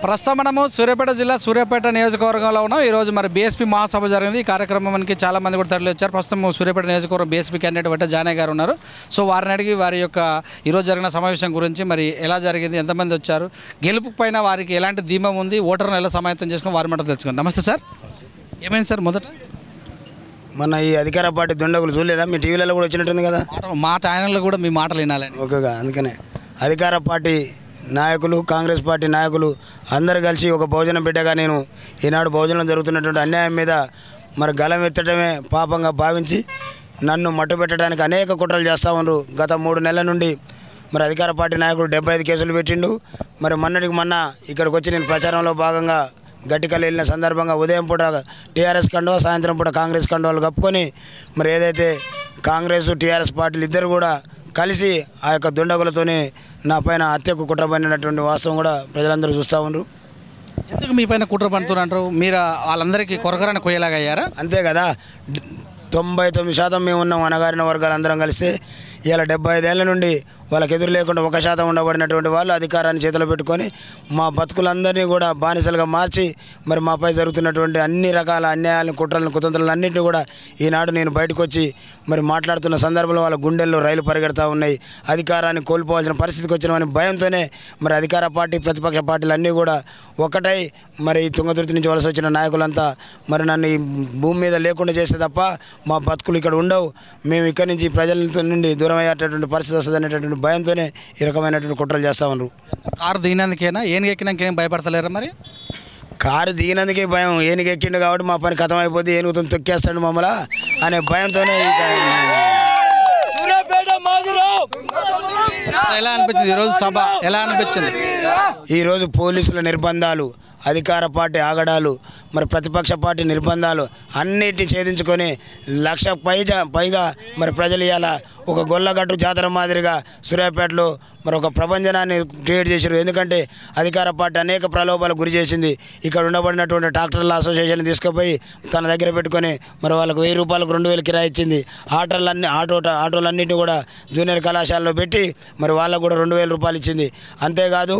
ప్రస్తుతం మనము సూర్యాపేట జిల్లా సూర్యాపేట నియోజకవర్గంలో ఉన్నాం. ఈరోజు మరి బీఎస్పీ మహాసభ జరిగింది. ఈ కార్యక్రమానికి చాలా మంది కూడా తరలి వచ్చారు. ప్రస్తుతం సూర్యాపేట నియోజకవర్గం బీఎస్పీ క్యాండిడేట్ వట్ట జానయ్య గారు ఉన్నారు. సో వారిని అడిగి వారి యొక్క ఈరోజు జరిగిన సమావేశం గురించి మరి ఎలా జరిగింది, ఎంతమంది వచ్చారు, గెలుపు పైన వారికి ఎలాంటి ధీమం ఉంది, ఓటర్ను ఎలా సమాయత్తం చేసుకుని వారి మాట తెలుసుకుని. నమస్తే సార్, ఏమైంది సార్? మొదట మన ఈ అధికార పార్టీ దుండగులు చూడలేదా? మీ టీవీలలో కూడా వచ్చినట్టుంది కదా. మా ఛానల్లో కూడా మీ మాటలు వినాలని. ఓకేగా, అందుకనే అధికార పార్టీ నాయకులు, కాంగ్రెస్ పార్టీ నాయకులు అందరు కలిసి ఒక భోజన బిడ్డగా నేను ఈనాడు భోజనం జరుగుతున్నటువంటి అన్యాయం మీద మరి గలం ఎత్తడమే పాపంగా భావించి నన్ను మట్టుపెట్టడానికి అనేక కుట్రలు చేస్తూ ఉన్నారు. గత 3 నెలల నుండి మరి అధికార పార్టీ నాయకుడు 75 కేసులు పెట్టిండు. మరి మొన్న ఇక్కడికి వచ్చి నేను ప్రచారంలో భాగంగా గట్టికల్ వెళ్ళిన సందర్భంగా ఉదయం పూట టీఆర్ఎస్ కండువా, సాయంత్రం పూట కాంగ్రెస్ కండువాలు కప్పుకొని మరి ఏదైతే కాంగ్రెస్ టీఆర్ఎస్ పార్టీలు ఇద్దరు కూడా కలిసి ఆ యొక్క దుండగులతోనే నా పైన హత్యకు కుట్ర పడినటువంటి వాస్తవం కూడా ప్రజలందరూ చూస్తూ ఉన్నారు. ఎందుకు మీ పైన కుట్ర పడుతున్నారు? మీరు వాళ్ళందరికీ కొరకరాని కొయ్యేలాగా అయ్యారా? అంతే కదా, 99% మేము ఉన్నాం అణగారిన వర్గాలు అందరం కలిసి. ఇలా 75 ఏళ్ళ నుండి వాళ్ళకి ఎదురు లేకుండా 1% ఉండబడినటువంటి వాళ్ళు అధికారాన్ని చేతిలో పెట్టుకొని మా బతుకులందరినీ కూడా బానిసలుగా మార్చి మరి మాపై జరుగుతున్నటువంటి అన్ని రకాల అన్యాయాలను, కుట్రలను, కుతంత్రాలను అన్నింటినీ కూడా ఈనాడు నేను బయటకు వచ్చి మరి మాట్లాడుతున్న సందర్భంలో వాళ్ళ గుండెల్లో రైలు పరిగెడతా ఉన్నాయి. అధికారాన్ని కోల్పోవాల్సిన పరిస్థితికి వచ్చినామని భయంతోనే మరి అధికార పార్టీ, ప్రతిపక్ష పార్టీలు అన్నీ కూడా ఒకటై మరి తుంగతుర్తి నుంచి వలస వచ్చిన నాయకులంతా మరి నన్ను ఈ భూమి మీద లేకుండా చేస్తే తప్ప మా బతుకులు ఇక్కడ ఉండవు, మేము ఇక్కడి నుంచి ప్రజల నుండి దూరం అయ్యేటటువంటి పరిస్థితి వస్తుంది అనేటటువంటి భయంతోనే ఈ రకమైనటువంటి కుట్రలు చేస్తూ ఉన్నారు. కారు దిగినందుకేనా, ఏనుగు ఎక్కినాక ఏం భయపడతలేరా? మరి కారు దిగినందుకే భయం, ఏనుగు ఎక్కిండు కాబట్టి మా పని ఖతం అయిపోతే ఏనుగుతో తొక్కేస్తాడు మమ్మల్ని అనే భయంతోనే. ఎలా అనిపించింది ఈరోజు సభ? ఎలా అనిపించింది? ఈరోజు పోలీసుల నిర్బంధాలు, అధికార పార్టీ ఆగడాలు, మరి ప్రతిపక్ష పార్టీ నిర్బంధాలు అన్నిటిని ఛేదించుకొని 1,00,000 పైగా మరి ప్రజలు ఇవాళ ఒక గొల్లగట్టు జాతర మాదిరిగా సూర్యాపేటలో మరి ఒక ప్రపంచనాన్ని క్రియేట్ చేశారు. ఎందుకంటే అధికార పార్టీ అనేక ప్రలోభాలకు గురి చేసింది. ఇక్కడ ఉండబడినటువంటి ట్రాక్టర్ల అసోసియేషన్ తీసుకుపోయి తన దగ్గర పెట్టుకొని మరి వాళ్ళకు 1000 రూపాయలకు 2,000 కిరాయి ఇచ్చింది. ఆటోలన్నింటినీ కూడా జూనియర్ కళాశాలలో పెట్టి మరి వాళ్ళకు కూడా 2,000 రూపాయలు ఇచ్చింది. అంతేకాదు,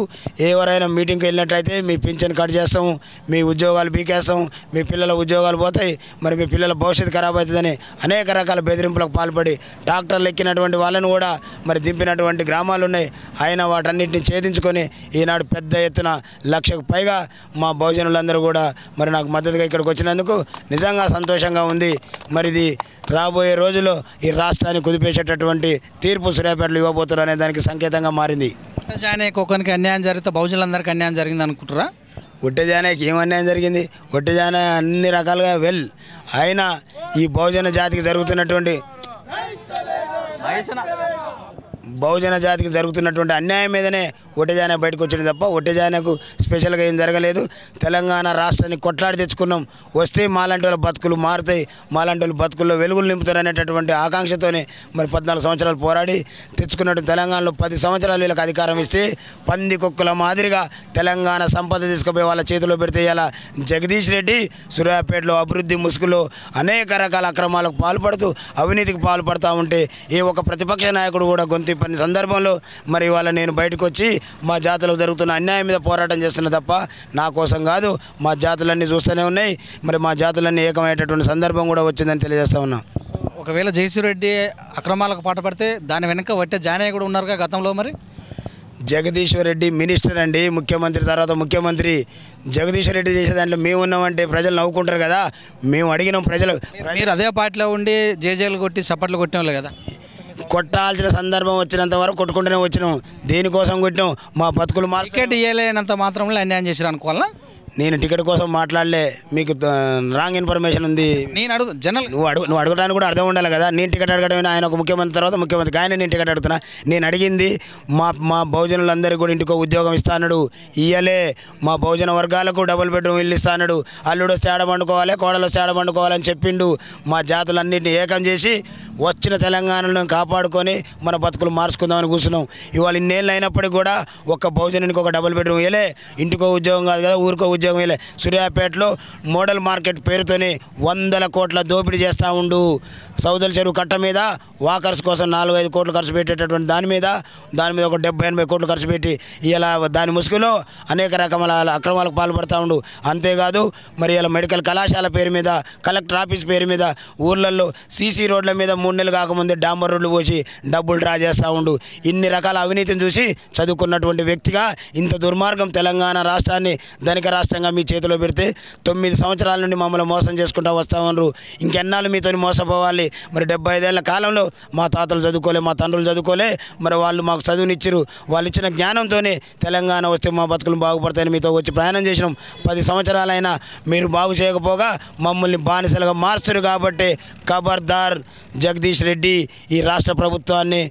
ఎవరైనా మీటింగ్కి వెళ్ళినట్లయితే మీ పింఛన్ కట్ చేస్తాము, మీ ఉద్యోగాలు పీకేస్తాము, మీ పిల్లల ఉద్యోగాలు పోతాయి, మరి మీ పిల్లల భవిష్యత్తు ఖరాబ్ అవుతుందని అనేక రకాల బెదిరింపులకు పాల్పడి ట్రాక్టర్లు ఎక్కినటువంటి వాళ్ళను కూడా మరి దింపినటువంటి గ్రామాలు ఉన్నాయి. అయినా వాటన్నిటిని ఛేదించుకొని ఈనాడు పెద్ద ఎత్తున 1,00,000కు పైగా మా బహుజనులందరూ కూడా మరి నాకు మద్దతుగా ఇక్కడికి వచ్చినందుకు నిజంగా సంతోషంగా ఉంది. మరి ఇది రాబోయే రోజుల్లో ఈ రాష్ట్రాన్ని కుదిపేసేటటువంటి తీర్పు సూర్యాపేటలో ఇవ్వబోతున్నారు అనే దానికి సంకేతంగా మారింది. ఒక్కరికి అన్యాయం జరిగితే బహుజనులందరికీ అన్యాయం జరిగింది అనుకుంటారా? ఒట్టెజానకి ఏం అన్యాయం జరిగింది? ఒట్టెజాన అన్ని రకాలుగా అయినా ఈ బహుజన జాతికి జరుగుతున్నటువంటి అన్యాయం మీదనే ఒట్టెజాన బయటకు వచ్చింది తప్ప ఒట్టెజానకు స్పెషల్గా ఏం జరగలేదు. తెలంగాణ రాష్ట్రాన్ని కొట్లాడి తెచ్చుకున్నాం. వస్తే మాలాంటి వాళ్ళ బతుకులు మారుతాయి, మాలాంటి వాళ్ళ బతుకుల్లో వెలుగులు నింపుతారు అనేటటువంటి ఆకాంక్షతోనే మరి 14 సంవత్సరాలు పోరాడి తెచ్చుకున్నట్టు తెలంగాణలో 10 సంవత్సరాలు వీళ్ళకి అధికారం ఇస్తే పందికొక్కుల మాదిరిగా తెలంగాణ సంపద తీసుకుపోయి వాళ్ళ చేతిలో పెడితే ఇలా జగదీష్ రెడ్డి సూర్యాపేటలో అభివృద్ధి ముసుగులో అనేక రకాల అక్రమాలకు పాల్పడుతూ అవినీతికి పాల్పడుతూ ఉంటే ఏ ఒక ప్రతిపక్ష నాయకుడు కూడా గొంతు పని సందర్భంలో మరి ఇవాళ నేను బయటకు వచ్చి మా జాతులకు జరుగుతున్న అన్యాయం మీద పోరాటం చేస్తున్నా తప్ప నా కోసం కాదు. మా జాతులన్నీ చూస్తూనే ఉన్నాయి. మరి మా జాతులన్నీ ఏకమయ్యేటటువంటి సందర్భం కూడా వచ్చిందని తెలియజేస్తా ఉన్నా. ఒకవేళ జగదీష్ రెడ్డి అక్రమాలకు పాటుపడితే దాని వెనక వట్టే జానయ్య కూడా ఉన్నారుగా గతంలో. మరి జగదీశ్వర్ రెడ్డి మినిస్టర్ అండి, ముఖ్యమంత్రి తర్వాత ముఖ్యమంత్రి. జగదీశ్వర్ రెడ్డి చేసే దాంట్లో మేము ఉన్నామంటే ప్రజలు నవ్వుకుంటారు కదా. మేము అడిగినాం ప్రజలు. మీరు అదే పార్టీలో ఉండి జేజేలు కొట్టి చప్పట్లు కొట్టిన వాళ్ళు కదా. కొట్టాల్సిన సందర్భం వచ్చినంత వరకు కొట్టుకుంటూనే వచ్చినాం. దేనికోసం కొట్టినాం? మా బతుకులు టికెట్ ఇవ్వలేనంత మాత్రంలో అన్యాయం చేశారు అనుకోవాలా? నేను టికెట్ కోసం మాట్లాడలే, మీకు రాంగ్ ఇన్ఫర్మేషన్ ఉంది. నేను అడుగు జనరల్ నువ్వు అడగడానికి కూడా అర్థం ఉండాలి కదా. నేను టికెట్ అడగడం ఆయన ఒక ముఖ్యమంత్రి తర్వాత ముఖ్యమంత్రి కానీ నేను టికెట్ అడుగుతున్నా. నేను అడిగింది మా బహుజనులందరికీ కూడా ఇంటికో ఉద్యోగం ఇస్తాడు, ఇయ్యలే. మా బహుజన వర్గాలకు డబుల్ బెడ్రూమ్ ఇల్లు ఇస్తాడు, అల్లుడు వస్తే ఆడబండుకోవాలి, కోడలు వస్తే ఆడబండుకోవాలని చెప్పిండు. మా జాతులన్నింటినీ ఏకం చేసి వచ్చిన తెలంగాణను కాపాడుకొని మన బతుకులు మార్చుకుందామని కూర్చున్నాం. ఇవాళ ఇన్నేళ్ళు అయినప్పటికీ కూడా ఒక్క బహుజనునికి ఒక డబుల్ బెడ్రూమ్ ఇయ్యలే. ఇంటికో ఉద్యోగం కాదు కదా, ఊరికో ఉద్యోగం ఇవ్వలే. సూర్యాపేటలో మోడల్ మార్కెట్ పేరుతోనే 100 కోట్ల దోపిడీ చేస్తూ ఉండు. సౌదల చెరువు కట్ట మీద వాకర్స్ కోసం 4-5 కోట్లు ఖర్చు పెట్టేటటువంటి దాని మీద ఒక 70-80 కోట్లు ఖర్చు పెట్టి ఇలా దాని ముసుగులో అనేక రకముల అక్రమాలకు పాల్పడుతూ ఉండు. అంతేకాదు మరి ఇలా మెడికల్ కళాశాల పేరు మీద, కలెక్టర్ ఆఫీస్ పేరు మీద ఊర్లలో సీసీ రోడ్ల మీద 3 నెలలు కాకముందే డాంబర్ రోడ్లు పోసి డబ్బులు డ్రా చేస్తూ ఉండు. ఇన్ని రకాల అవినీతిని చూసి చదువుకున్నటువంటి వ్యక్తిగా ఇంత దుర్మార్గం తెలంగాణ రాష్ట్రాన్ని ధనిక రాష్ట్రంగా మీ చేతిలో పెడితే 9 సంవత్సరాల నుండి మమ్మల్ని మోసం చేసుకుంటూ వస్తూ ఉన్నారు. ఇంకెన్నాళ్ళు మీతో మోసపోవాలి? మరి 75 ఏళ్ల కాలంలో మా తాతలు చదువుకోలే, మా తండ్రులు చదువుకోలే, మరి వాళ్ళు మాకు చదువునిచ్చారు. వాళ్ళు ఇచ్చిన జ్ఞానంతోనే తెలంగాణ వస్తే మా బతుకులు బాగుపడతాయని మీతో వచ్చి ప్రయాణం చేసినాం. 10 సంవత్సరాలైనా మీరు బాగు చేయకపోగా మమ్మల్ని బానిసలుగా మార్చరు. కాబట్టి ఖబర్దార్ జగదీష్ రెడ్డి, ఈ రాష్ట్ర ప్రభుత్వాన్ని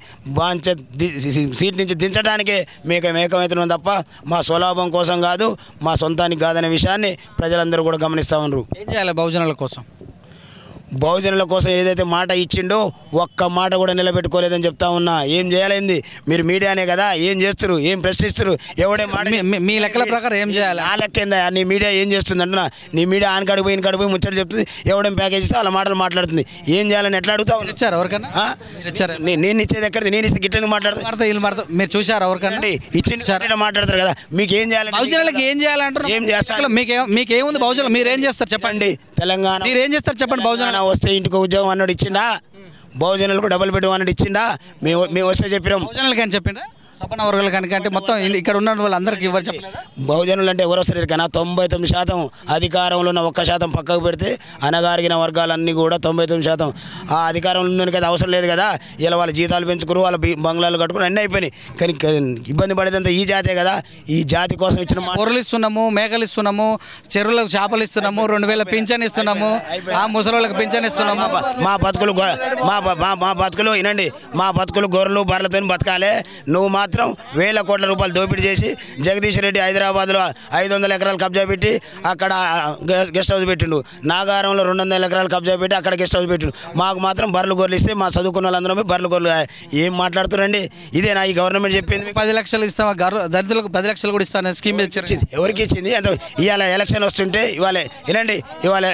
సీట్ నుంచి దించడానికే మేకమవుతున్నాం తప్ప మా స్వలాభం కోసం కాదు, మా సొంతానికి కాదనే విషయాన్ని ప్రజలందరూ కూడా గమనిస్తూ ఉన్నారు. ఏం చేయాలి బహుజనుల కోసం? బహుజనుల కోసం ఏదైతే మాట ఇచ్చిండో ఒక్క మాట కూడా నిలబెట్టుకోలేదని చెప్తా ఉన్నా. ఏం చేయాలంది? మీరు మీడియానే కదా, ఏం చేస్తారు, ఏం ప్రశ్నిస్తారు? ఎవడే మాట మీ లెక్కల ప్రకారం ఏం చేయాలి? ఆ లెక్క ఏందా? నీ మీడియా ఏం చేస్తుంది అంటున్నా. నీ మీడియా ఆనకాడికి పోయి ముచ్చట చెప్తుంది, ఎవడేం ప్యాకేజ్ ఇస్తే వాళ్ళ మాటలు మాట్లాడుతుంది. ఏం చేయాలని ఎట్లా అడుగుతావు? ఇచ్చారు ఎవరికన్నా? నేను ఇచ్చేది ఎక్కడిది? నేను ఇస్తే గిట్టని మాట్లాడుతాను. మీరు చూసారు ఎవరికన్నా? ఇచ్చిన మాట్లాడతారు కదా. మీకు ఏం చేయాలి? బహుజనులకు ఏం చేయాలంటారు? ఏం చేస్తారు? మీకేముంది బహుజనులు? మీరు ఏం చేస్తారు చెప్పండి. తెలంగాణ మీరు ఏం చేస్తారు చెప్పండి. బహుజన వస్తే ఇంటికి ఉద్యోగం అన్నాడు ఇచ్చిండా? బహుజనులకు డబుల్ బెడ్ అన్నాడు ఇచ్చిండా? మేము వస్తే చెప్పినాం. బహుజనులకి అని చెప్పిండా? సపన వర్గాలు కనుక అంటే మొత్తం ఇక్కడ ఉన్న వాళ్ళందరికీ ఎవరు చెప్పలేదా? బహుజనులు అంటే ఎవరు వస్తారు కన్నా? 99% అధికారంలో ఉన్న 1% పక్కకు పెడితే అనగారిన వర్గాలన్నీ కూడా 99% ఆ అధికారంలో ఉన్న కదా అవసరం లేదు కదా. ఇలా వాళ్ళ జీతాలు పెంచుకురు, వాళ్ళ బంగ్లాలు కట్టుకుని అన్నీ అయిపోయినాయి. కానీ ఇబ్బంది పడేదంతా ఈ జాతే కదా. ఈ జాతి కోసం ఇచ్చిన గొర్రెలు ఇస్తున్నాము, మేకలు ఇస్తున్నాము, చెరువులకు చేపలు ఇస్తున్నాము, 2000 పింఛన్ ఇస్తున్నాము, ఆ ముసలోళ్ళకి పింఛన్ ఇస్తున్నాము. మా బతుకులు మా బతుకులు వినండి, మా బతుకులు గొర్రెలు బర్రెలతో బతకాలే. నువ్వు మాత్రం 1000 కోట్ల రూపాయలు దోపిడీ చేసి జగదీష్ రెడ్డి హైదరాబాద్లో 500 ఎకరాలు కబ్జా పెట్టి అక్కడ గెస్ట్ హౌస్ పెట్టిండు. నాగారంలో 200 ఎకరాలు కబ్జా పెట్టి అక్కడ గెస్ట్ హౌస్ పెట్టిండు. మాకు మాత్రం బర్రెలు గొర్రెలు ఇస్తే మా చదువుకున్న వాళ్ళందరూ బర్రెలు గొర్రెలు. ఏం మాట్లాడుతున్నారండి? ఇదేనా ఈ గవర్నమెంట్ చెప్పింది? 10 లక్షలు ఇస్తాం, దళితులకు 10 లక్షలు కూడా ఇస్తాను స్కీమ్ ఇచ్చింది. ఎవరికి ఇచ్చింది? అంత ఇవాళ ఎలక్షన్ వస్తుంటే వినండి, ఇవాళ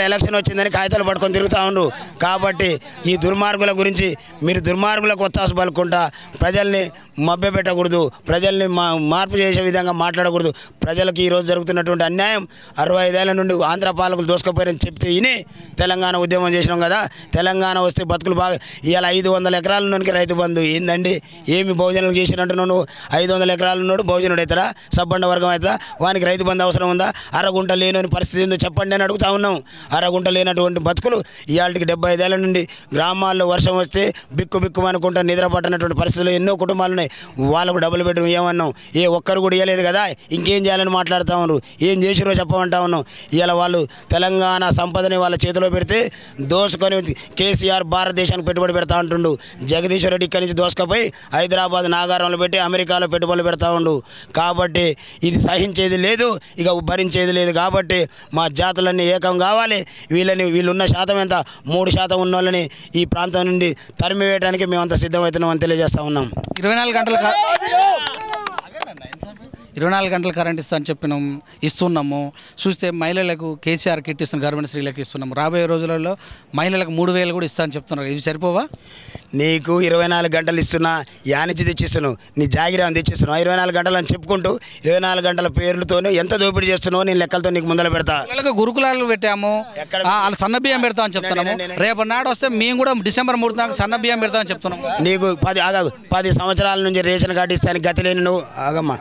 ఎలక్షన్ వచ్చిందని కాగితాలు పట్టుకొని తిరుగుతూ ఉండ్రు. కాబట్టి ఈ దుర్మార్గుల గురించి మీరు దుర్మార్గులకు ఒత్తాసు పలుకుంటా ప్రజల్ని మభ్యపెట్టకూడదు, ప్రజల్ని మార్పు చేసే విధంగా మాట్లాడకూడదు. ప్రజలకు ఈరోజు జరుగుతున్నటువంటి అన్యాయం 65 ఏళ్ల నుండి ఆంధ్ర పాలకులు దోసుకుపోయారని చెప్తే విని తెలంగాణ ఉద్యమం చేసినాం కదా. తెలంగాణ వస్తే బతుకులు బాగా. ఇవాళ 500 ఎకరాల నుండి రైతు బంధు ఏందండి? ఏమి బహుజనులకు చేసినట్టు నువ్వు 500 ఎకరాలు ఉన్నాడు బహుజనుడు అవుతారా? సబ్బండ వర్గం అవుతుందా? వానికి రైతు బంధు అవసరం ఉందా? అరగుంట లేని పరిస్థితి ఏందో చెప్పండి అని అడుగుతా ఉన్నాం. అరగుంట లేనటువంటి బతుకులు ఇవాళకి 75 ఏళ్ల నుండి గ్రామాల్లో వర్షం వస్తే బిక్కు అనుకుంటా నిద్ర పట్టనటువంటి పరిస్థితులు ఎన్నో కుటుంబాలు ఉన్నాయి. వాళ్ళకు డబ్బులు పెట్టడం ఏమన్నాం? ఏ ఒక్కరు కూడా ఇవ్వలేదు కదా. ఇంకేం చేయాలని మాట్లాడుతూ ఉన్నారు. ఏం చేసిరో చెప్పమంటా ఉన్నాం. ఇవాళ వాళ్ళు తెలంగాణ సంపదని వాళ్ళ చేతిలో పెడితే దోసుకొని కేసీఆర్ భారతదేశానికి పెట్టుబడి పెడతా ఉంటుండు. జగదీష్ రెడ్డి ఇక్కడి నుంచి దోసుకపోయి హైదరాబాద్ నాగారంలో పెట్టి అమెరికాలో పెట్టుబడులు పెడతా ఉండు. కాబట్టి ఇది సహించేది లేదు, ఇక భరించేది లేదు. కాబట్టి మా జాతులన్నీ ఏకం కావాలి. వీళ్ళున్న శాతం ఎంత? 3% ఉన్న వాళ్ళని ఈ ప్రాంతం నుండి తరిమివేయడానికి మేమంతా సిద్ధమవుతున్నాం అని తెలియజేస్తా ఉన్నాం. 24 గంటలు కరెంట్ ఇస్తామని చెప్పినాం, ఇస్తున్నాము. చూస్తే మహిళలకు కేసీఆర్ కిట్ ఇస్తున్నాం, గర్భిణీ స్త్రీలకు ఇస్తున్నాము. రాబోయే రోజులలో మహిళలకు 3000 కూడా ఇస్తామని చెప్తున్నారు. ఇవి సరిపోవా? నీకు 24 గంటలు ఇస్తున్నా, యానిచ్చి తెచ్చిస్తున్నావు, నీ జాగిరాన్ని తెచ్చిస్తున్నావు. 24 గంటలు అని చెప్పుకుంటూ 24 గంటల పేర్లతోనే ఎంత దోపిడీ చేస్తున్నావు నేను లెక్కలతో నీకు ముందర పెడతా. గురుకులాలు పెట్టాము, వాళ్ళు సన్న బియ్యం పెడతామని చెప్తున్నాము. రేపు నాడు వస్తే మేము కూడా డిసెంబర్ 3 సన్న బియ్యం పెడతామని చెప్తున్నాము. నీకు 10 సంవత్సరాల నుంచి రేషన్ కార్డు ఇస్తానికి గతి లేని నువ్వు ఆగమ్మా.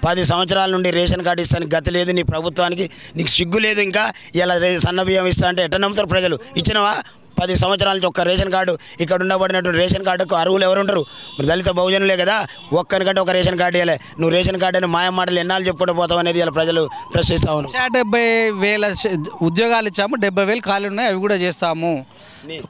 10 సంవత్సరాల నుండి రేషన్ కార్డు ఇస్తానికి గతి లేదు నీ ప్రభుత్వానికి. నీకు సిగ్గు లేదు. ఇంకా ఇలా సన్న బియ్యం ఇస్తా అంటే ఎట్లా నమ్ముతారు ప్రజలు? ఇచ్చినవా? 10 సంవత్సరాల నుంచి ఒక్క రేషన్ కార్డు ఇక్కడ ఉండబడినటువంటి రేషన్ కార్డుకు అర్హులు ఎవరు ఉంటారు? మరి దళిత బహుజనులే కదా. ఒక్కరికంటే ఒక రేషన్ కార్డు ఇవ్వలే. నువ్వు రేషన్ కార్డు అని మాయ మాటలు ఎన్నాళ్ళు చెప్పుకుంటూ పోతావు అనేది ఇలా ప్రజలు ప్రశ్నిస్తా ఉన్నారు. 70,000 ఉద్యోగాలు ఇచ్చాము, 70,000 ఖాళీ ఉన్నాయి, అవి కూడా చేస్తాము.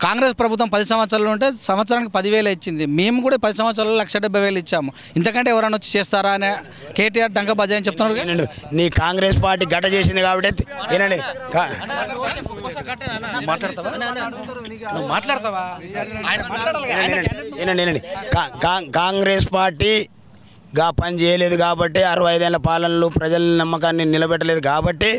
కాంగ్రెస్ ప్రభుత్వం 10 సంవత్సరాలు ఉంటే సంవత్సరానికి 10,000 ఇచ్చింది. మేము కూడా 10 సంవత్సరాలు 1,70,000 ఇచ్చాము. ఇంతకంటే ఎవరైనా వచ్చి చేస్తారా అని కేటీఆర్ డంక బజాయ్ అని చెప్తున్నారు. నీ కాంగ్రెస్ పార్టీ గడ్డ చేసింది కాబట్టి ఏనండి కాంగ్రెస్ పార్టీ గా పని చేయలేదు కాబట్టి 65 ఏళ్ల పాలనలో ప్రజల నమ్మకాన్ని నిలబెట్టలేదు కాబట్టి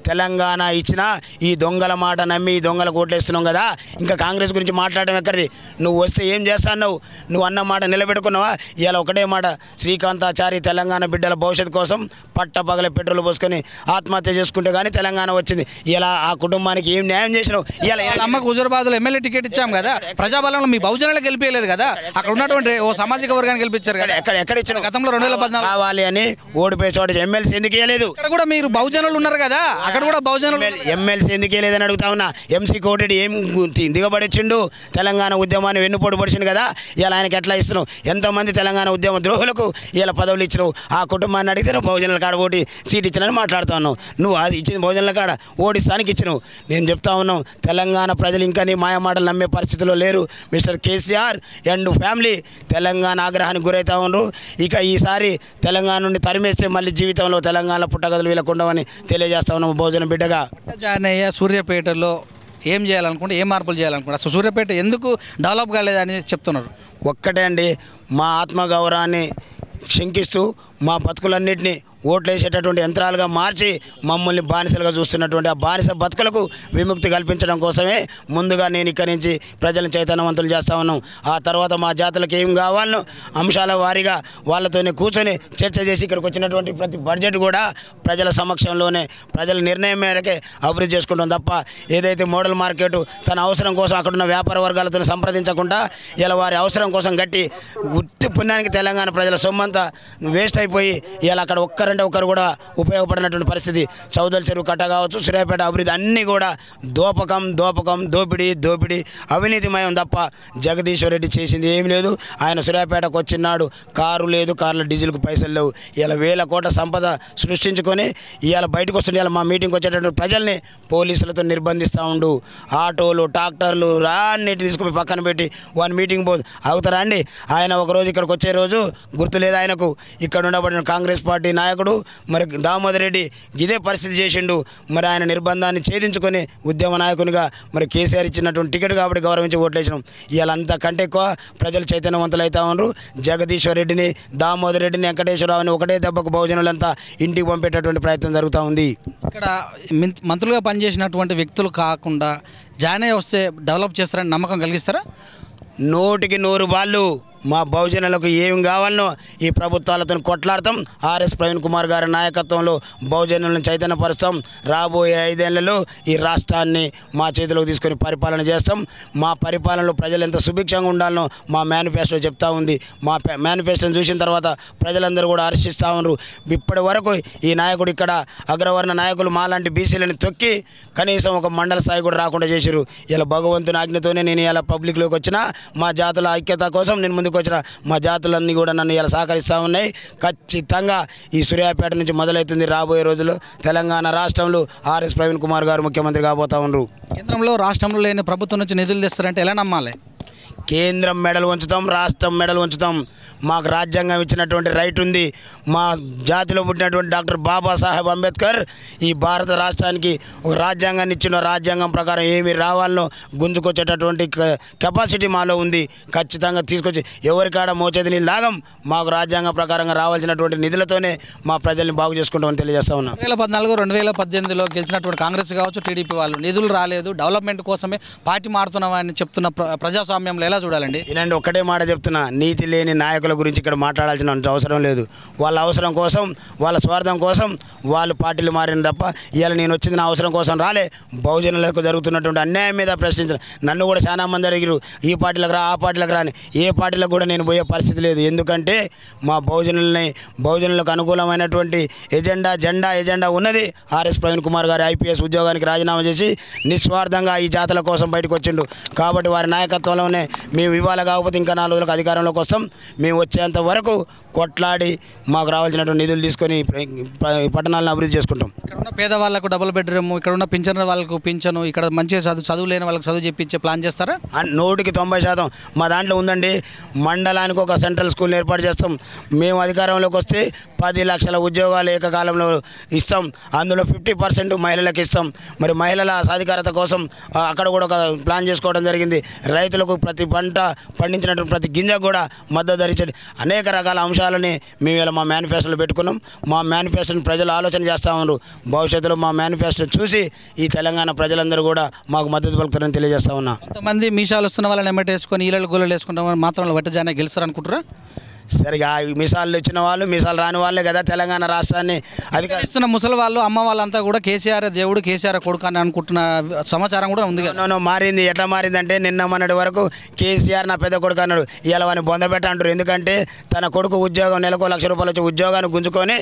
తెలంగాణ ఇచ్చిన ఈ దొంగల మాట నమ్మి ఈ దొంగలకు ఓట్లేస్తున్నాం కదా. ఇంకా కాంగ్రెస్ గురించి మాట్లాడడం ఎక్కడిది? నువ్వు వస్తే ఏం చేస్తావు? నువ్వు అన్న మాట నిలబెట్టుకున్నావా? ఇలా ఒకటే మాట, శ్రీకాంతాచారి తెలంగాణ బిడ్డల భవిష్యత్తు కోసం పట్టపగల పెట్రోల్ పోసుకొని ఆత్మహత్య చేసుకుంటే కానీ తెలంగాణ వచ్చింది. ఇలా ఆ కుటుంబానికి ఏం న్యాయం చేసినావు? ఇలా అమ్మకు హుజూరాబాద్లో ఎమ్మెల్యే టికెట్ ఇచ్చాం కదా, ప్రజాబలంలో మీ బహుజనులకు గెలిపించలేదు కదా, అక్కడ ఉన్నటువంటి ఓ సామాజిక వర్గాన్ని గెలిపించారు కదా. ఎక్కడ ఇచ్చిన గతంలో 2014 కావాలి అని ఓడిపోయే చోట ఎమ్మెల్సీ ఎందుకు ఇవ్వలేదు? అక్కడ కూడా మీరు బహుజనులు ఉన్నారు కదా, అక్కడ కూడా బహుజనులు ఎమ్మెల్సీ ఎందుకు ఇవ్వలేదని అడుగుతా ఉన్నా. ఎంసీ కోటెడ్ ఏం దిగబడిచ్చిండు? తెలంగాణ ఉద్యమాన్ని వెన్నుపోటు పడిచిండు కదా. ఇలా ఆయనకి ఎట్లా ఇస్తున్నావు? ఎంతోమంది తెలంగాణ ఉద్యమ ద్రోహులకు ఇలా పదవులు ఇచ్చినావు. ఆ కుటుంబాన్ని అడిగితే బహుజనుల కాడ ఓటి సీట్ ఇచ్చినని మాట్లాడుతా ఉన్నావు. నువ్వు అది ఇచ్చింది బహుజనుల కాడ ఓడిస్తానికి ఇచ్చినావు. నేను చెప్తా ఉన్నావు, తెలంగాణ ప్రజలు ఇంకా నీ మాయమాటలు నమ్మే పరిస్థితిలో లేరు. Mister KCR and family Telangana ఆగ్రహానికి గురవుతా ఉన్నారు. ఇక ఈసారి తెలంగాణ నుండి తరిమేస్తే మళ్ళీ జీవితంలో తెలంగాణ పుట్టగదులు వీళ్ళకుండవని తెలియజేస్తా ఉన్నాము బహుజన బిడ్డగా. జానయ్య సూర్యాపేటలో ఏం చేయాలనుకుంటే, ఏం మార్పులు చేయాలనుకుంటే, అసలు సూర్యాపేట ఎందుకు డెవలప్ కాలేదని చెప్తున్నారు? ఒక్కటే అండి, మా ఆత్మగౌరవాన్ని శంకిస్తూ మా బతుకులన్నింటినీ ఓట్లేసేటటువంటి యంత్రాలుగా మార్చి మమ్మల్ని బానిసలుగా చూస్తున్నటువంటి ఆ బానిస బతుకులకు విముక్తి కల్పించడం కోసమే ముందుగా నేను ఇక్కడి నుంచి ప్రజలను చైతన్యవంతులు చేస్తా ఉన్నాం. ఆ తర్వాత మా జాతులకు ఏం కావాలనో అంశాల వారీగా వాళ్ళతోనే కూర్చొని చర్చ చేసి ఇక్కడికి వచ్చినటువంటి ప్రతి బడ్జెట్ కూడా ప్రజల సమక్షంలోనే ప్రజల నిర్ణయం మేరకే అభివృద్ధి చేసుకుంటాం తప్ప ఏదైతే మోడల్ మార్కెట్ తన అవసరం కోసం అక్కడున్న వ్యాపార వర్గాలతో సంప్రదించకుండా ఇలా వారి అవసరం కోసం గట్టి ఉత్తి పుణ్యానికి తెలంగాణ ప్రజల సొమ్మంతా వేస్ట్ అయిపోయి ఇలా అక్కడ ఒక్కరంటే ఒకరు కూడా ఉపయోగపడినటువంటి పరిస్థితి. చౌదల చెరువు కట్ట కావచ్చు, సూర్యాపేట అభివృద్ధి అన్నీ కూడా దోపకం దోపిడీ అవినీతిమయం తప్ప జగదీశ్వర్ రెడ్డి చేసింది ఏం లేదు. ఆయన సూర్యాపేటకు వచ్చినాడు కారు లేదు, కార్ల డీజిల్కు పైసలు లేవు. ఇలా 1000 కోట్ల సంపద సృష్టించుకొని ఇవాళ బయటకు వస్తుండే ఇలా మా మీటింగ్కి వచ్చేటటువంటి ప్రజల్ని పోలీసులతో నిర్బంధిస్తూ ఉండు. ఆటోలు ట్రాక్టర్లు అన్నిటిని తీసుకుని పక్కన పెట్టి వాని మీటింగ్ పోదు అవుతారా అండి? ఆయన ఒకరోజు ఇక్కడికి వచ్చే రోజు గుర్తులేదు ఆయనకు. ఇక్కడ ఉండబడిన కాంగ్రెస్ పార్టీ నాయకుడు మరి దామోదర్ రెడ్డి ఇదే పరిస్థితి చేసిండు. మరి ఆయన నిర్బంధాన్ని ఛేదించుకొని ఉద్యమ నాయకునిగా మరి కేసీఆర్ ఇచ్చినటువంటి టికెట్ కాబట్టి గౌరవించి ఓట్లేసినాం. ఇవాళ అంతకంటే ఎక్కువ ప్రజలు చైతన్యవంతులు అవుతా ఉన్నారు. జగదీశ్వర్ రెడ్డిని, దామోదర్ రెడ్డిని, వెంకటేశ్వరరావుని ఒకటే దెబ్బకు బహుజనులంతా ఇంటికి పంపేటటువంటి ప్రయత్నం జరుగుతూ ఉంది. ఇక్కడ మంత్రులుగా పనిచేసినటువంటి వ్యక్తులు కాకుండా జానయ్య వస్తే డెవలప్ చేస్తారని నమ్మకం కలిగిస్తారా? 100కి 100 బాళ్ళు మా బహుజనులకు ఏం కావాలనో ఈ ప్రభుత్వాలతో కొట్లాడతాం. ఆర్ఎస్ ప్రవీణ్ కుమార్ గారి నాయకత్వంలో బహుజనులను చైతన్యపరుస్తాం. రాబోయే 5 ఏళ్లలో ఈ రాష్ట్రాన్ని మా చేతిలోకి తీసుకొని పరిపాలన చేస్తాం. మా పరిపాలనలో ప్రజలు ఎంత సుభిక్షంగా ఉండాలనో మా మేనిఫెస్టో చెప్తా ఉంది. మా మేనిఫెస్టోని చూసిన తర్వాత ప్రజలందరూ కూడా హర్షిస్తూ ఉన్నారు. ఇప్పటి వరకు ఈ నాయకుడు ఇక్కడ అగ్రవర్ణ నాయకులు మాలాంటి బీసీలను తొక్కి కనీసం ఒక మండల స్థాయి కూడా రాకుండా చేశారు. ఇలా భగవంతుని ఆజ్ఞతోనే నేను ఇలా పబ్లిక్లోకి వచ్చిన మా జాతుల ఐక్యత కోసం నేను ముందుకు వచ్చిన మా జాతులన్నీ కూడా నన్ను ఇలా సహకరిస్తూ ఉన్నాయి. ఖచ్చితంగా ఈ సూర్యాపేట నుంచి మొదలవుతుంది రాబోయే రోజుల్లో తెలంగాణ రాష్ట్రంలో ఆర్ఎస్ ప్రవీణ్ కుమార్ గారు ముఖ్యమంత్రి కాబోతా ఉన్నారు. కేంద్రంలో రాష్ట్రంలో లేని ప్రభుత్వం నుంచి నిధులు తెస్తారంటే ఎలా నమ్మాలి? కేంద్రం మెడలు ఉంచుతాం, రాష్ట్రం మెడలు ఉంచుతాం. మాకు రాజ్యాంగం ఇచ్చినటువంటి రైట్ ఉంది. మా జాతిలో పుట్టినటువంటి డాక్టర్ బాబాసాహెబ్ అంబేద్కర్ ఈ భారత రాష్ట్రానికి ఒక రాజ్యాంగాన్ని ఇచ్చిన రాజ్యాంగం ప్రకారం ఏమి రావాలనో గుంజుకొచ్చేటటువంటి కెపాసిటీ మాలో ఉంది. ఖచ్చితంగా తీసుకొచ్చి ఎవరికాడ మోచేది నీళ్ళు లాగం. మాకు రాజ్యాంగం ప్రకారంగా రావాల్సినటువంటి నిధులతోనే మా ప్రజల్ని బాగు చేసుకుంటామని తెలియజేస్తా ఉన్నాం. 2014, 2018లో గెలిచినటువంటి కాంగ్రెస్ కావచ్చు, టీడీపీ వాళ్ళు నిధులు రాలేదు, డెవలప్మెంట్ కోసమే పార్టీ మారుతున్నామని చెప్తున్న ప్రజాస్వామ్యంలో ఎలా చూడాలండి? ఇలాంటి ఒక్కటే మాట చెప్తున్నా, నీతి లేని నాయకుల గురించి ఇక్కడ మాట్లాడాల్సిన అవసరం లేదు. వాళ్ళ అవసరం కోసం, వాళ్ళ స్వార్థం కోసం వాళ్ళు పార్టీలు మారిన తప్ప ఇవాళ నేను వచ్చింది నా అవసరం కోసం రాలే. బహుజనులకు జరుగుతున్నటువంటి అన్యాయం మీద ప్రశ్నించిన నన్ను కూడా చాలా మంది అడిగారు, ఈ పార్టీలకు రా, ఆ పార్టీలకు రాని. ఏ పార్టీలకు కూడా నేను పోయే పరిస్థితి లేదు. ఎందుకంటే మా బహుజనులకు అనుకూలమైనటువంటి ఎజెండా ఉన్నది. ఆర్ఎస్ ప్రవీణ్ కుమార్ గారు ఐపీఎస్ ఉద్యోగానికి రాజీనామా చేసి నిస్వార్థంగా ఈ జాతుల కోసం బయటకు వచ్చిండు. కాబట్టి వారి నాయకత్వంలోనే మేము ఇవాళ కాకపోతే ఇంకా 4 రోజులకు అధికారంలోకి వస్తాం. మేము వచ్చేంత వరకు కొట్లాడి మాకు రావాల్సినటువంటి నిధులు తీసుకొని పట్టణాలను అభివృద్ధి చేసుకుంటాం. ఇక్కడ ఉన్న పేదవాళ్ళకు డబుల్ బెడ్రూమ్, ఇక్కడ ఉన్న పింఛన్ వాళ్ళకు పింఛను, ఇక్కడ మంచిగా చదువు లేని వాళ్ళకి చదువు చెప్పించే ప్లాన్ చేస్తారా? 100కి 90% మా దాంట్లో ఉందండి. మండలానికి ఒక సెంట్రల్ స్కూల్ని ఏర్పాటు చేస్తాం. మేము అధికారంలోకి వస్తే 10 లక్షల ఉద్యోగాలు ఏకకాలంలో ఇస్తాం. అందులో 50% మహిళలకు ఇస్తాం. మరి మహిళల సాధికారత కోసం అక్కడ కూడా ఒక ప్లాన్ చేసుకోవడం జరిగింది. రైతులకు ప్రతి పంట పండించినటువంటి ప్రతి గింజ కూడా మద్దతు ధరించే అనేక రకాల అంశాలని మేము ఇలా మా మేనిఫెస్టోలో పెట్టుకున్నాం. మా మేనిఫెస్టోని ప్రజలు ఆలోచన చేస్తూ ఉన్నారు. భవిష్యత్తులో మా మేనిఫెస్టో చూసి ఈ తెలంగాణ ప్రజలందరూ కూడా మాకు మద్దతు పలుకుతారని తెలియజేస్తా ఉన్నా. కొంతమంది మీషాలు వస్తున్న వాళ్ళని ఎమ్మటేసుకొని ఈలలు గోళలు వేసుకుంటాం మాత్రం వట్ట జానే గెలుస్తారు అనుకుంటారా? సరిగా మిసాలు వచ్చిన వాళ్ళు మిసాలు రాని వాళ్ళే కదా తెలంగాణ రాష్ట్రాన్ని అధికారిస్తున్న ముసలి వాళ్ళు అమ్మ వాళ్ళంతా కూడా కేసీఆర్ దేవుడు కేసీఆర్ కొడుకు అని అనుకుంటున్న సమాచారం కూడా ఉంది కదా. మారింది. ఎట్లా మారిందంటే నిన్న మొన్నటి వరకు కేసీఆర్ నా పెద్ద కొడుకు అన్నాడు. ఇవాళ వాడిని బొందబెట్ట అంటారు. ఎందుకంటే తన కొడుకు ఉద్యోగం నెలకు ₹1,00,000 వచ్చి ఉద్యోగాన్ని గుంజుకొని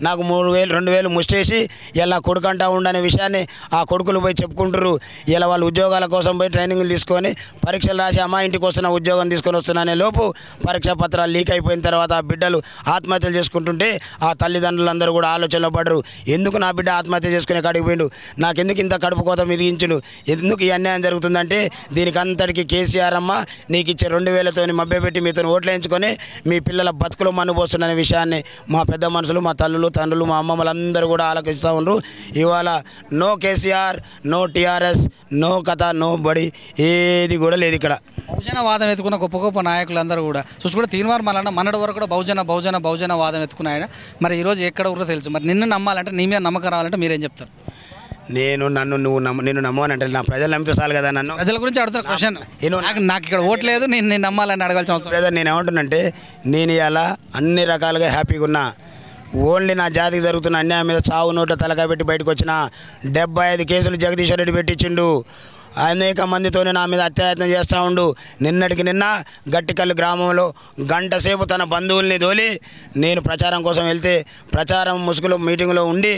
నాకు 3,000 2,000 ముష్టేసి ఇలా కొడుకు అంటా ఉండనే విషయాన్ని ఆ కొడుకులు పోయి చెప్పుకుంటారు. ఇలా వాళ్ళు ఉద్యోగాల కోసం పోయి ట్రైనింగ్లు తీసుకొని పరీక్షలు రాసి అమ్మ ఇంటికి వస్తున్న ఉద్యోగం తీసుకొని వస్తున్నానే లోపు పరీక్షా పత్రాలు లీక్ అయిపోయిన తర్వాత ఆ బిడ్డలు ఆత్మహత్యలు చేసుకుంటుంటే ఆ తల్లిదండ్రులందరూ కూడా ఆలోచనలో పడరు. ఎందుకు నా బిడ్డ ఆత్మహత్య చేసుకునే కాడికి పోయిండు, నాకెందుకు ఇంత కడుపు కోత మిదిగించుడు, ఎందుకు ఈ అన్యాయం జరుగుతుందంటే దీనికి అంతటికి కేసీఆర్ అమ్మ నీకు ఇచ్చే 2,000తోని మభ్యపెట్టి మీతో ఓట్లు వేయించుకొని మీ పిల్లల బతుకులు మన్నుపోస్తున్న విషయాన్ని మా పెద్ద మనుషులు మా తల్లులు తండ్రులు మా అమ్మమ్మలందరూ కూడా ఆలోచిస్తూ ఉన్నారు. ఇవాళ no KCR, no TRS, no కథ, నో బడి, ఏది కూడా లేదు ఇక్కడ. బహుజన వాదం ఎత్తుకున్న గొప్ప గొప్ప నాయకులందరూ కూడా చూసుకుంటే తీర్మార్ మళ్ళీ మొన్నటి వరకు కూడా బహుజన వాదం ఎత్తుకున్న ఆయన మరి ఈరోజు ఎక్కడ కూడా తెలుసు. మరి నిన్ను నమ్మాలంటే నీ మీద నమ్మకం రావాలంటే మీరేం చెప్తారు? నిన్ను నమ్మనంటే నా ప్రజలు నమ్మితే చాలు కదా. నన్ను ప్రజల గురించి అడుగుతున్న క్వశ్చన్. నాకు ఇక్కడ ఓట్ లేదు, నేను నమ్మాలని అడగాల్సిన అవసరం లేదు. నేను ఏమంటున్నానంటే నేను ఇలా అన్ని రకాలుగా హ్యాపీగా ఉన్నా. ఓన్లీ నా జాతికి జరుగుతున్న అన్యాయం మీద చావు నోట్ల తలకాయ పెట్టి బయటకు వచ్చిన 75 కేసులు జగదీశ్వర్ రెడ్డి పెట్టించిండు. అనేక మందితోనే నా మీద అత్యాయత్నం చేస్తూ ఉండు. నిన్నటికి నిన్న గట్టికల్లు గ్రామంలో గంట సేపు తన బంధువుల్ని దోలి నేను ప్రచారం కోసం వెళ్తే ప్రచారం ముసుగులో మీటింగ్లో ఉండి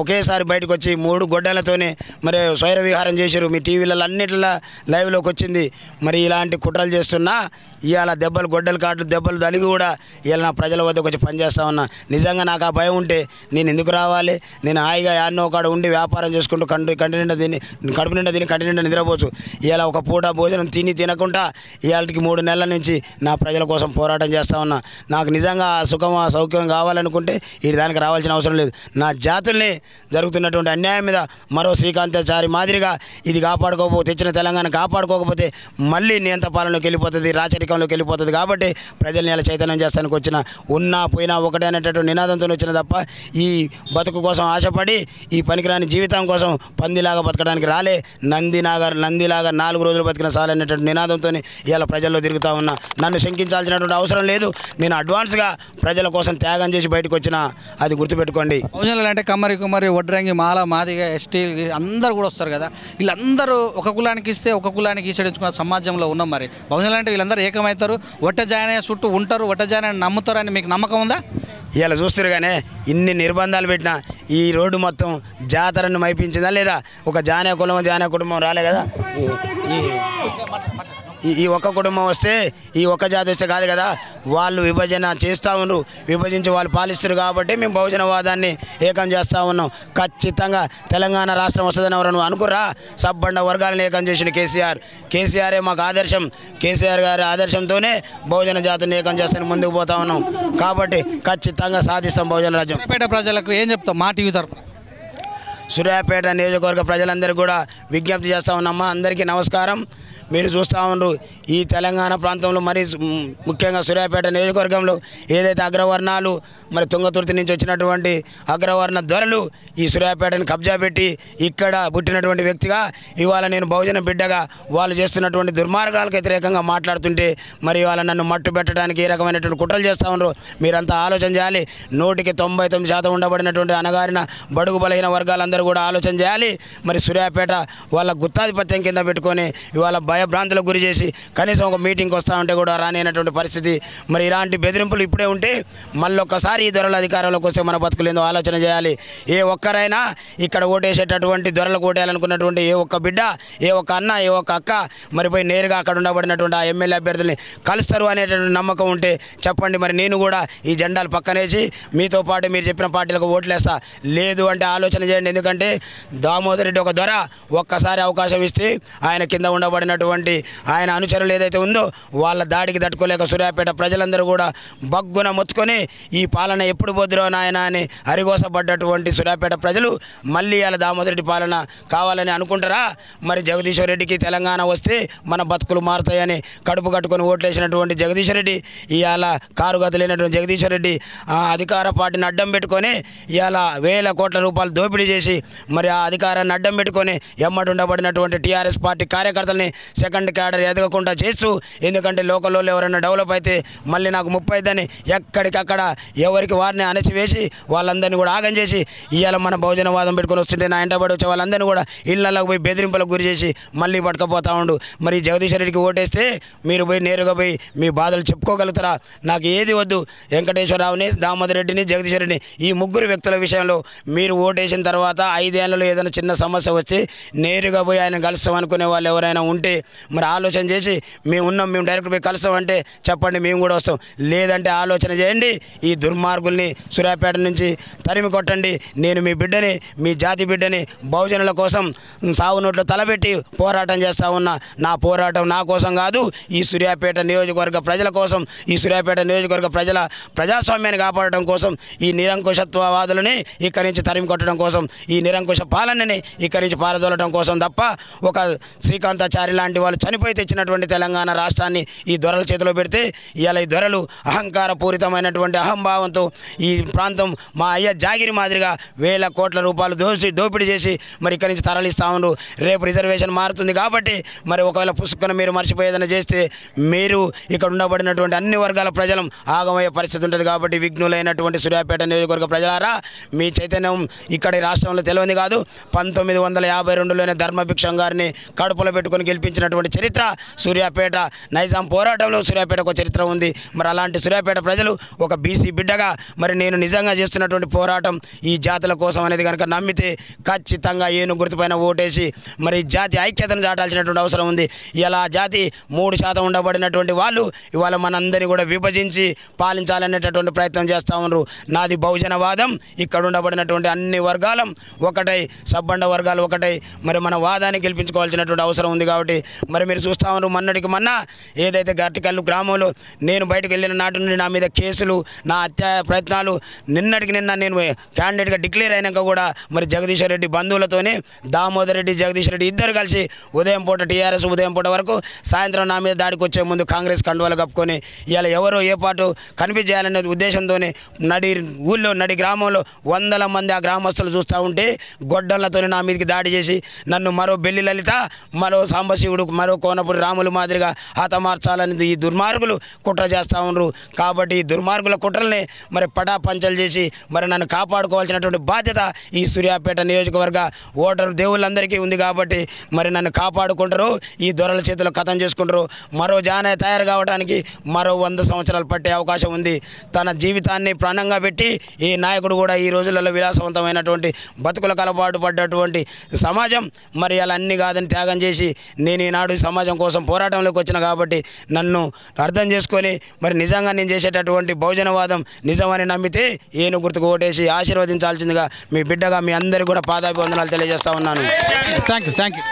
ఒకేసారి బయటకు వచ్చి 3 గొడ్డలతోనే మరి స్వైర విహారం చేశారు. మీ టీవీలలో అన్నిటిలో లైవ్లోకి వచ్చింది. మరి ఇలాంటి కుట్రలు చేస్తున్నా ఇవాళ దెబ్బలు గొడ్డలు కాట్లు దెబ్బలు తలిగి కూడా ఇవాళ నా ప్రజల వద్దకు వచ్చి పనిచేస్తూ ఉన్నా. నిజంగా నాకు ఆ భయం ఉంటే నేను ఎందుకు రావాలి? నేను హాయిగా యాడ్నో కాడ ఉండి వ్యాపారం చేసుకుంటూ కడుపు నిండా తిని కంటి నిండా నిద్రపోవచ్చు. ఇలా ఒక పూట భోజనం తినకుండా ఇవాళకి 3 నెలల నుంచి నా ప్రజల కోసం పోరాటం చేస్తూ ఉన్నా. నాకు నిజంగా సుఖం సౌఖ్యం కావాలనుకుంటే ఇది దానికి రావాల్సిన అవసరం లేదు. నా జాతుల్ని జరుగుతున్నటువంటి అన్యాయం మీద మరో శ్రీకాంతాచారి మాదిరిగా ఇది కాపాడుకోకపోతే తెచ్చిన తెలంగాణ కాపాడుకోకపోతే మళ్ళీ నియంత పాలనలోకి వెళ్ళిపోతుంది, రాచరికంలోకి వెళ్ళిపోతుంది. కాబట్టి ప్రజల్ని ఇలా చైతన్యం చేస్తానికి వచ్చిన ఉన్నా పోయినా ఒకటే అనేటటువంటి నినాదంతో వచ్చిన తప్ప ఈ బతుకు కోసం ఆశపడి ఈ పనికిరాని జీవితం కోసం పందిలాగా బతకడానికి రాలే. నందిలాగా 4 రోజులు బతికిన సాలనేటువంటి నినాదంతో ఇలా ప్రజల్లో తిరుగుతూ ఉన్నా. నన్ను శంకించాల్సినటువంటి అవసరం లేదు. నేను అడ్వాన్స్గా ప్రజల కోసం త్యాగం చేసి బయటకు వచ్చిన అది గుర్తుపెట్టుకోండి. బహుజనులు అంటే కమ్మరి వడ్రంగి మాల మాదిగ ఎస్టీ అందరూ కూడా వస్తారు కదా. వీళ్ళందరూ ఒక కులానికి ఇస్తే ఒక కులానికి ఈసడించుకున్న సమాజంలో ఉన్నాం. మరి బహుజనులు అంటే వీళ్ళందరూ ఏకమవుతారు, ఒట్టజానే చుట్టూ ఉంటారు, ఒట్టజానే నమ్ముతారు అని మీకు నమ్మకం ఉందా? ఇలా చూస్తారు కానీ ఇన్ని నిర్బంధాలు పెట్టినా ఈ రోడ్డు మొత్తం జాతరను మైపించిందా లేదా? ఒక జానే కుటుంబం రాలే కదా. ఈ ఒక్క కుటుంబం వస్తే ఈ ఒక్క జాతి వస్తే కాదు కదా. వాళ్ళు విభజన చేస్తూ ఉన్నారు, విభజించి వాళ్ళు పాలిస్తారు. కాబట్టి మేము బహుజనవాదాన్ని ఏకం చేస్తూ ఉన్నాం. ఖచ్చితంగా తెలంగాణ రాష్ట్రం వస్తుందని ఎవరు అనుకురా? సబ్బండ వర్గాలను ఏకం చేసిన కేసీఆరే మాకు ఆదర్శం. కేసీఆర్ గారి ఆదర్శంతోనే బహుజన జాతిని ఏకం చేస్తాను ముందుకు పోతా ఉన్నాం. కాబట్టి ఖచ్చితంగా సాధిస్తాం బహుజన రాజ్యం. సూర్యాపేట ప్రజలకు ఏం చెప్తాం మా టీవీ తరపున? సూర్యాపేట నియోజకవర్గ ప్రజలందరికీ కూడా విజ్ఞప్తి చేస్తూ ఉన్నామా. అందరికీ నమస్కారం. మీరు చూస్తూ ఉండరు ఈ తెలంగాణ ప్రాంతంలో మరి ముఖ్యంగా సూర్యాపేట నియోజకవర్గంలో ఏదైతే అగ్రవర్ణాలు మరి తుంగతుర్తి నుంచి వచ్చినటువంటి అగ్రవర్ణ ధరలు ఈ సూర్యాపేటని కబ్జా పెట్టి ఇక్కడ పుట్టినటువంటి వ్యక్తిగా ఇవాళ నేను బహుజన బిడ్డగా వాళ్ళు చేస్తున్నటువంటి దుర్మార్గాలకు వ్యతిరేకంగా మాట్లాడుతుంటే మరి ఇవాళ నన్ను మట్టు పెట్టడానికి ఏ రకమైనటువంటి కుట్రలు చేస్తూ ఉండరు. మీరంతా ఆలోచన చేయాలి. 100కి 99% ఉండబడినటువంటి అనగారిన బడుగు బలహీన వర్గాలందరూ కూడా ఆలోచన చేయాలి. మరి సూర్యాపేట వాళ్ళ గుత్తాధిపత్యం కింద పెట్టుకొని ఇవాళ భయభ్రాంతులకు గురి చేసి కనీసం ఒక మీటింగ్కి వస్తూ ఉంటే కూడా రానినటువంటి పరిస్థితి. మరి ఇలాంటి బెదిరింపులు ఇప్పుడే ఉంటే మళ్ళొక్కసారి ఈ దొరల అధికారంలోకి వస్తే మన బతుకులేందో ఆలోచన చేయాలి. ఏ ఒక్కరైనా ఇక్కడ ఓటేసేటటువంటి దొరలకు ఓటేయాలనుకున్నటువంటి ఏ ఒక్క బిడ్డ, ఏ ఒక్క అన్న, ఏ ఒక్క అక్క మరి పోయి నేరుగా అక్కడ ఉండబడినటువంటి ఆ ఎమ్మెల్యే అభ్యర్థుల్ని కలుస్తారు అనేటటువంటి నమ్మకం ఉంటే చెప్పండి. మరి నేను కూడా ఈ జెండాలు పక్కనేసి మీతో పాటు మీరు చెప్పిన పార్టీలకు ఓట్లేస్తా. లేదు అంటే ఆలోచన చేయండి. ఎందుకంటే దామోదర్ రెడ్డి ఒక దొర ఒక్కసారి అవకాశం ఇస్తే ఆయన కింద ఉండబడినటువంటి ఉన్నటువంటి ఆయన అనుచరులు ఏదైతే ఉందో వాళ్ళ దాడికి తట్టుకోలేక సూర్యాపేట ప్రజలందరూ కూడా బగ్గున మొత్తుకొని ఈ పాలన ఎప్పుడు పోద్దురో నాయన అని అరిగోసపడ్డటువంటి సూర్యాపేట ప్రజలు మళ్ళీ ఇలా దామోదర్ రెడ్డి పాలన కావాలని అనుకుంటారా? మరి జగదీశ్వర్ రెడ్డికి తెలంగాణ వస్తే మన బతుకులు మారుతాయని కడుపు కట్టుకొని ఓట్లేసినటువంటి జగదీశ్వర్ రెడ్డి ఇవాళ కారు గతలేనటువంటి జగదీశ్వర్ రెడ్డి అధికార పార్టీని అడ్డం పెట్టుకొని ఇవాళ వేల కోట్ల రూపాయలు దోపిడీ చేసి మరి ఆ అధికారాన్ని అడ్డం పెట్టుకొని ఎమ్మటి ఉండబడినటువంటి టీఆర్ఎస్ పార్టీ కార్యకర్తల్ని సెకండ్ క్యాడర్ ఎదగకుండా చేస్తూ, ఎందుకంటే లోకల్లో ఎవరైనా డెవలప్ అయితే మళ్ళీ నాకు 30 అని ఎక్కడికక్కడ ఎవరికి వారిని అణచివేసి వాళ్ళందరినీ కూడా ఆగం చేసి ఇవాళ మన బహుజనవాదం పెట్టుకొని వస్తుంటే నా ఇంటబడి వచ్చే వాళ్ళందరినీ కూడా ఇళ్లలోకి పోయి బెదిరింపులకు గురి చేసి మళ్ళీ పట్టుకపోతా ఉండు. మరి జగదీశ్వర్ రెడ్డికి ఓటేస్తే మీరు పోయి నేరుగా పోయి మీ బాధలు చెప్పుకోగలుగుతారా? నాకు ఏది వద్దు, వెంకటేశ్వరరావుని, దామోదర్ రెడ్డిని, జగదీశ్వర్ రెడ్డిని ఈ ముగ్గురు వ్యక్తుల విషయంలో మీరు ఓటేసిన తర్వాత 5 ఏళ్లలో ఏదైనా చిన్న సమస్య వచ్చి నేరుగా పోయి ఆయన కలుస్తాం అనుకునే వాళ్ళు ఎవరైనా ఉంటే మరి ఆలోచన చేసి మేము డైరెక్ట్ పోయి కలుస్తాం అంటే చెప్పండి, మేము కూడా వస్తాం. లేదంటే ఆలోచన చేయండి, ఈ దుర్మార్గుల్ని సూర్యాపేట నుంచి తరిమి కొట్టండి. నేను మీ బిడ్డని, మీ జాతి బిడ్డని, బహుజనుల కోసం సావు నోట్లో తలపెట్టి పోరాటం చేస్తూ ఉన్నా. నా పోరాటం నా కోసం కాదు, ఈ సూర్యాపేట నియోజకవర్గ ప్రజల కోసం, ఈ సూర్యాపేట నియోజకవర్గ ప్రజల ప్రజాస్వామ్యాన్ని కాపాడడం కోసం, ఈ నిరంకుశత్వవాదులని ఇక్కడి నుంచి తరిమి కొట్టడం కోసం, ఈ నిరంకుశ పాలనని ఇక్కడి నుంచి పారదోలడం కోసం తప్ప ఒక శ్రీకాంతాచారి లాంటి వాళ్ళు చనిపోయి తెచ్చినటువంటి తెలంగాణ రాష్ట్రాన్ని ఈ దొరల చేతిలో పెడితే ఇవాళ ఈ దొరలు అహంకారపూరితమైనటువంటి అహంభావంతో ఈ ప్రాంతం మా అయ్య జాగిరి మాదిరిగా వేల కోట్ల రూపాయలు దోపిడీ చేసి మరి ఇక్కడి నుంచి తరలిస్తూ ఉన్నారు. రేపు రిజర్వేషన్ మారుతుంది కాబట్టి మరి ఒకవేళ పుస్తకం మీరు మర్చిపోయేదైనా చేస్తే మీరు ఇక్కడ ఉండబడినటువంటి అన్ని వర్గాల ప్రజలు ఆగమయ్యే పరిస్థితి ఉంటుంది. కాబట్టి విఘ్నులైనటువంటి సూర్యాపేట నియోజకవర్గ ప్రజలారా, మీ చైతన్యం ఇక్కడ రాష్ట్రంలో తెలియని కాదు. 1952లోనే ధర్మభిక్షం గారిని కడుపులో పెట్టుకొని గెలిపించినటువంటి చరిత్ర సూర్యాపేట నైజాం పోరాటంలో సూర్యాపేటకు చరిత్ర ఉంది. మరి అలాంటి సూర్యాపేట ప్రజలు ఒక బీసీ బిడ్డగా మరి నేను నిజంగా చేస్తున్నటువంటి పోరాటం ఈ జాతుల కోసం అనేది కనుక నమ్మితే ఖచ్చితంగా ఏను గుర్తుపైన ఓటేసి మరి జాతి ఐక్యతను చాటాల్సినటువంటి అవసరం ఉంది. ఇలా జాతి 3% ఉండబడినటువంటి వాళ్ళు ఇవాళ మనందరినీ కూడా విభజించి పాలించాలనేటటువంటి ప్రయత్నం చేస్తూ ఉన్నారు. నాది బహుజనవాదం, ఇక్కడ ఉండబడినటువంటి అన్ని వర్గాలం ఒకటై, సబ్బండ వర్గాలు ఒకటై మరి మన వాదాన్ని గెలిపించుకోవాల్సినటువంటి అవసరం ఉంది. కాబట్టి మరి మీరు చూస్తూ ఉన్నారు, మొన్నటికి మొన్న ఏదైతే గట్టికల్లు గ్రామంలో నేను బయటకు వెళ్ళిన నాటి నుండి నా మీద కేసులు, నా హత్య ప్రయత్నాలు, నిన్నటికి నిన్న నేను క్యాండిడేట్గా డిక్లేర్ అయినాక కూడా మరి జగదీశ్వర్ రెడ్డి బంధువులతోనే దామోదర్ రెడ్డి, జగదీశ్వర్ రెడ్డి ఇద్దరు కలిసి ఉదయం పూట టీఆర్ఎస్ ఉదయం పూట వరకు, సాయంత్రం నా మీద దాడికి వచ్చే ముందు కాంగ్రెస్ కండువాలు కప్పుకొని ఇలా ఎవరో ఏ పాటు కనిపించేయాలనే ఉద్దేశంతోనే ఊళ్ళో నడి గ్రామంలో వందల మంది ఆ గ్రామస్తులు చూస్తూ ఉంటే గొడ్డళ్లతోనే నా మీదకి దాడి చేసి నన్ను మరో బెల్లి లలిత, మరో సాంబశివుడు, మరో కోనపూడి రాములు మాదిరిగా హతమార్చాలని ఈ దుర్మార్గులు కుట్ర చేస్తూ ఉన్నారు. కాబట్టి ఈ దుర్మార్గుల కుట్రల్ని మరి పటాపంచలు చేసి మరి నన్ను కాపాడుకోవాల్సినటువంటి బాధ్యత ఈ సూర్యాపేట నియోజకవర్గ ఓటరు దేవుళ్ళందరికీ ఉంది. కాబట్టి మరి నన్ను కాపాడుకుంటారు, ఈ దొరల చేతిలో కథం చేసుకుంటారు. మరో జానయ్య తయారు కావడానికి మరో 100 సంవత్సరాలు పట్టే అవకాశం ఉంది. తన జీవితాన్ని ప్రాణంగా పెట్టి ఈ నాయకుడు కూడా ఈ రోజులలో విలాసవంతమైనటువంటి బతుకులకు అలవాటు పడ్డటువంటి సమాజం మరి అలా అన్ని కాదని త్యాగం చేసి నేను ఈనాడు సమాజం కోసం పోరాటంలోకి వచ్చిన కాబట్టి నన్ను అర్థం చేసుకొని మరి నిజంగా నేను చేసేటటువంటి బహుజనవాదం నిజమని నమ్మితే ఏను గుర్తుకు ఓటేసి ఆశీర్వదించాల్సిందిగా మీ బిడ్డగా మీ అందరికీ కూడా పాదాభివందనాలు తెలియజేస్తా ఉన్నాను. Thank you.